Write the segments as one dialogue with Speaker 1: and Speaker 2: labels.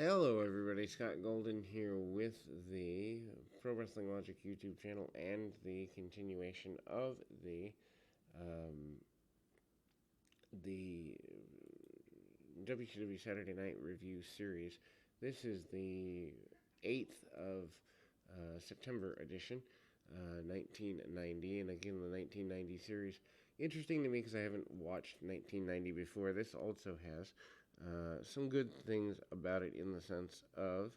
Speaker 1: Hello, everybody. Scott Golden here with the Pro Wrestling Logic YouTube channel and the continuation of um, the WCW Saturday Night Review series. This is the 8th of September edition, 1990, and again the 1990 series. Interesting to me because I haven't watched 1990 before. This also has some good things about it in the sense of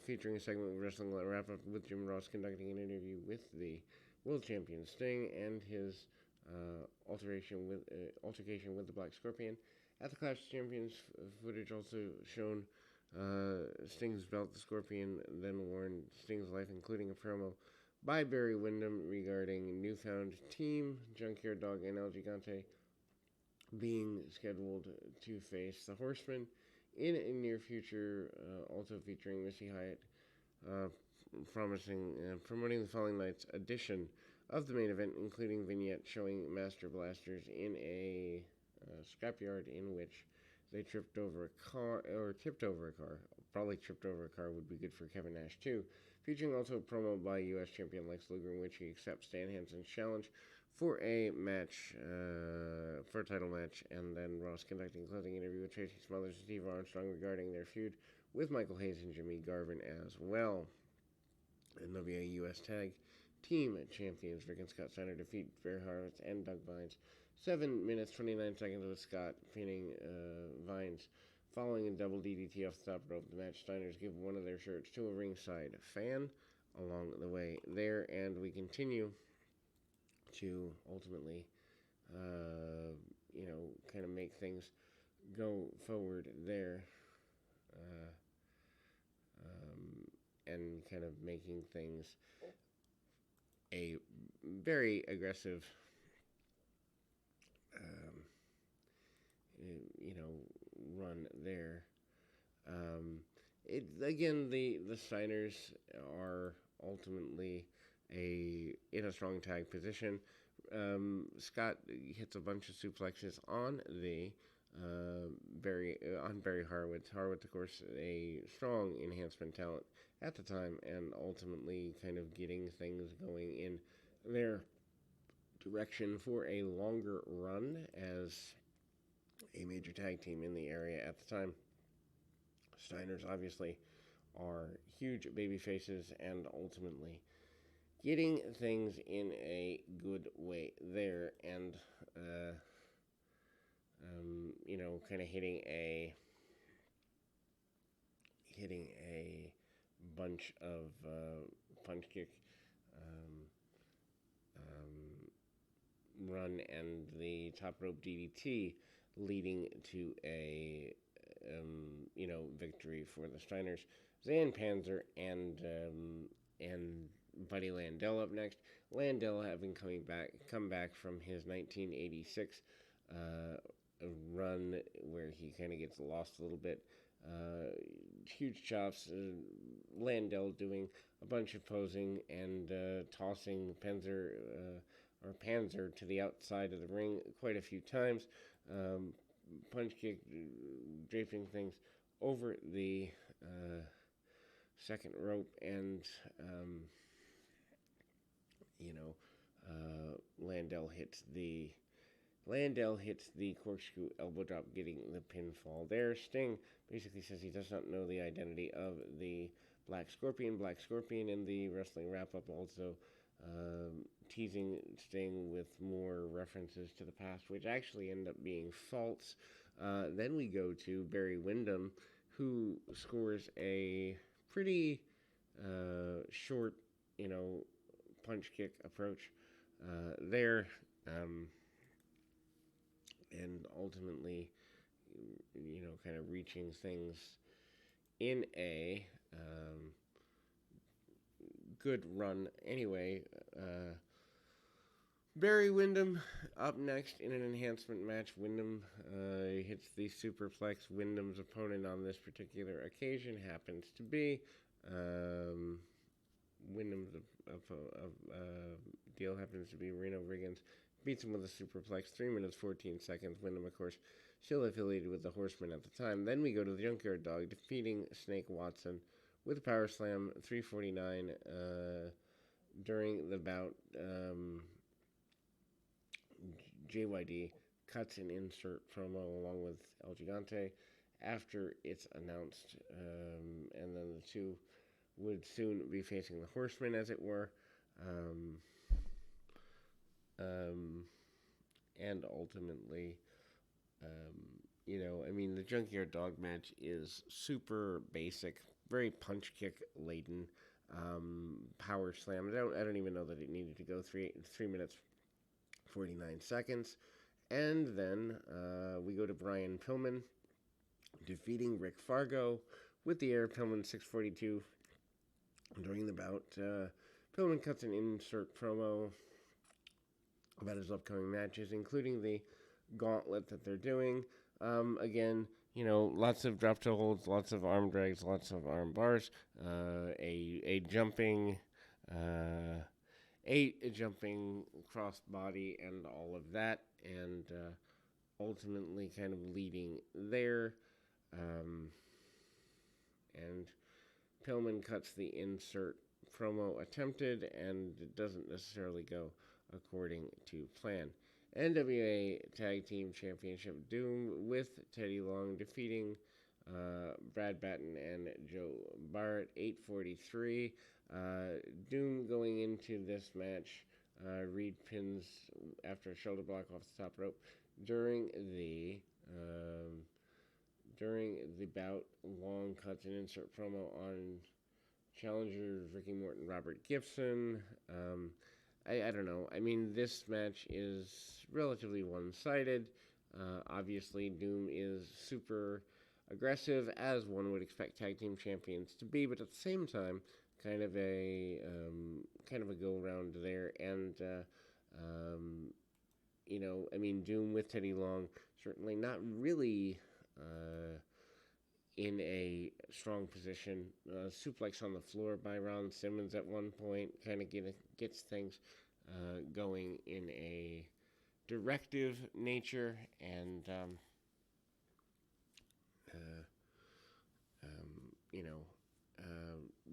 Speaker 1: featuring a segment of Wrestling Wrap Up with Jim Ross conducting an interview with the world champion Sting and his altercation with the Black Scorpion. At the Clash of Champions, footage also shown Sting's belt, the Scorpion then worn Sting's life, including a promo by Barry Windham regarding newfound team Junkyard Dog and El Gigante being scheduled to face the Horsemen in a near future, also featuring Missy Hyatt, uh, promoting the following night's edition of the main event, including vignette showing Master Blasters in a scrapyard in which they tipped over a car. Probably tripped over a car would be good for Kevin Nash too. Featuring also a promo by U.S. champion Lex Luger in which he accepts Stan Hansen's challenge for a match, for a title match, and then Ross conducting a closing interview with Tracy Smothers and Steve Armstrong regarding their feud with Michael Hayes and Jimmy Garvin as well. NWA U.S. Tag Team Champions Rick and Scott Steiner defeat Barry Horowitz and Doug Vines. 7 minutes, 29 seconds with Scott pinning Vines. Following a double DDT off the top rope, the match Steiners give one of their shirts to a ringside fan along the way there, and we continue to ultimately, kind of make things go forward there, and kind of making things a very aggressive, run there. The Steiners are ultimately in a strong tag position. Scott hits a bunch of suplexes on Barry Horowitz. Horowitz, of course, a strong enhancement talent at the time, and ultimately kind of getting things going in their direction for a longer run as a major tag team in the area at the time. Steiners obviously are huge baby faces and ultimately getting things in a good way there, and kind of hitting a bunch of punch kick run and the top rope DDT, leading to a victory for the Steiners. Zan Panzer and Buddy Landell up next. Landell having come back from his 1986 run where he kind of gets lost a little bit. Huge chops. Landell doing a bunch of posing and tossing Panzer to the outside of the ring quite a few times. Punch kick, draping things over the second rope, and Landell hits the corkscrew elbow drop, getting the pinfall there. Sting basically says he does not know the identity of the Black Scorpion. Black Scorpion in the wrestling wrap-up also teasing Sting with more references to the past, which actually end up being false. Then we go to Barry Windham, who scores a pretty short, punch kick approach there, and ultimately, kind of reaching things in a good run. Anyway, Barry Windham up next in an enhancement match. Windham hits the superplex. Windham's opponent on this particular occasion happens to be Windham's deal happens to be Reno Riggins. Beats him with a superplex. 3 minutes 14 seconds. Windham, of course, still affiliated with the Horsemen at the time. Then we go to the Junkyard Dog, defeating Snake Watson with a Power Slam 349 during the bout. JYD cuts an insert promo along with El Gigante after it's announced, and then the two would soon be facing the Horsemen, as it were. Um, and ultimately, the Junkyard Dog match is super basic, very punch kick laden, power slam. I don't even know that it needed to go 3 minutes 49 seconds. And then we go to Brian Pillman defeating Rick Fargo with the air Pillman 642 during the bout. Pillman cuts an insert promo about his upcoming matches, including the gauntlet that they're doing. Again, lots of drop toe holds, lots of arm drags, lots of arm bars, a jumping cross body and all of that, and ultimately kind of leading there. And Pillman cuts the insert promo attempted, and it doesn't necessarily go according to plan. NWA Tag Team Championship, Doom with Teddy Long defeating Brad Batten and Joe Barrett, 8:43. Doom going into this match, Reed pins after a shoulder block off the top rope. During the bout, Long cuts an insert promo on challengers Ricky Morton, Robert Gibson. I don't know. I mean, this match is relatively one-sided. Obviously, Doom is super aggressive, as one would expect tag team champions to be, but at the same time, kind of a go-around there. And Doom with Teddy Long, certainly not really in a strong position. Suplex on the floor by Ron Simmons at one point kind of gets things going in a directive nature, and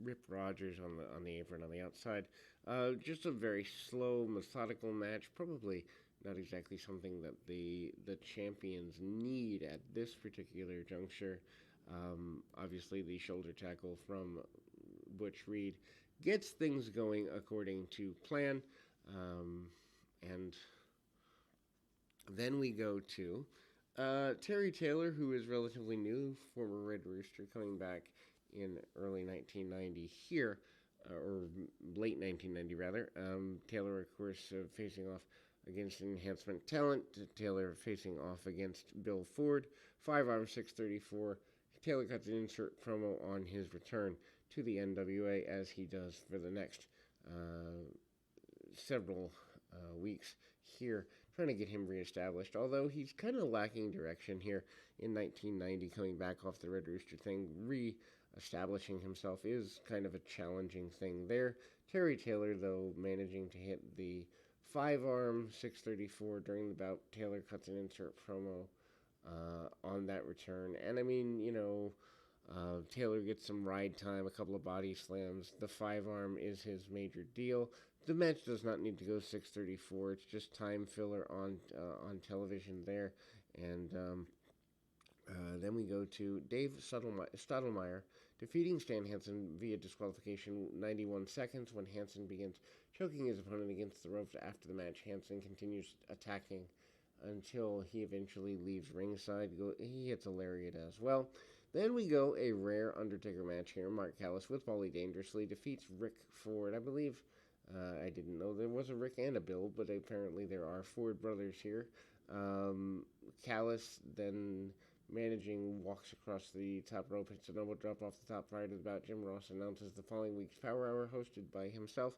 Speaker 1: Rip Rogers on the apron on the outside. Just a very slow, methodical match. Probably not exactly something that the champions need at this particular juncture. Obviously, the shoulder tackle from Butch Reed gets things going according to plan. And then we go to Terry Taylor, who is relatively new, former Red Rooster, coming back in early 1990 here, or late 1990 rather. Taylor, of course, facing off against Enhancement Talent. Taylor facing off against Bill Ford. 5-arm 634. Taylor cuts an insert promo on his return to the NWA, as he does for the next several weeks here, trying to get him reestablished, although he's kind of lacking direction here in 1990, coming back off the Red Rooster thing. Re-establishing himself is kind of a challenging thing there. Terry Taylor, though, managing to hit the 5-arm 634 during the bout. Taylor cuts an insert promo on that return, and Taylor gets some ride time, a couple of body slams. The 5-arm is his major deal. The match does not need to go 6:34. It's just time filler on television there. And then we go to Dave Stottlemyre defeating Stan Hansen via disqualification 91 seconds when Hansen begins choking his opponent against the ropes. After the match, Hansen continues attacking until he eventually leaves ringside. He hits a lariat as well. Then we go a rare Undertaker match here. Mark Callis with Paulie Dangerously defeats Rick Ford. I believe, I didn't know there was a Rick and a Bill, but apparently there are Ford brothers here. Callis then walks across the top rope, hits a double drop off the top prior to the bout. Jim Ross announces the following week's Power Hour, hosted by himself,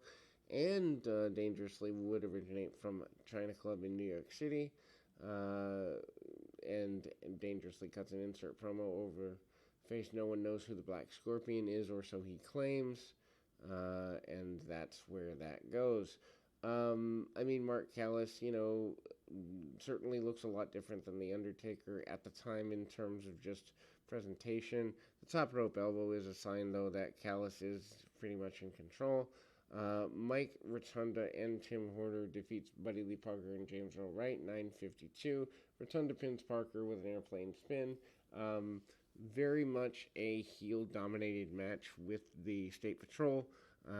Speaker 1: and Dangerously would originate from China Club in New York City. And Dangerously cuts an insert promo over face. No one knows who the Black Scorpion is, or so he claims, and that's where that goes. Mark Callis, certainly looks a lot different than the Undertaker at the time in terms of just presentation. The top rope elbow is a sign, though, that Callis is pretty much in control. Mike Rotunda and Tim Horner defeats Buddy Lee Parker and James Earl Wright, 9:52. Rotunda pins Parker with an airplane spin. Very much a heel-dominated match with the State Patrol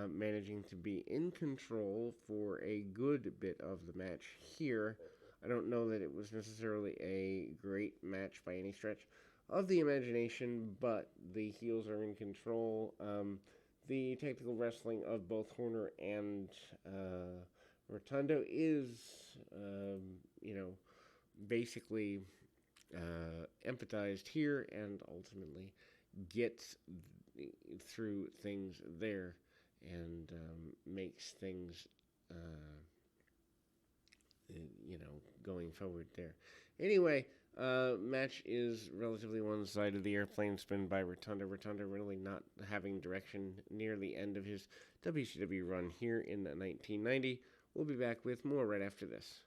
Speaker 1: managing to be in control for a good bit of the match here. I don't know that it was necessarily a great match by any stretch of the imagination, but the heels are in control. The technical wrestling of both Horner and Rotundo is, basically empathized here and ultimately gets through things there and makes things, going forward there. Anyway, match is relatively one-sided. The airplane spin by Rotunda. Rotunda really not having direction near the end of his WCW run here in 1990. We'll be back with more right after this.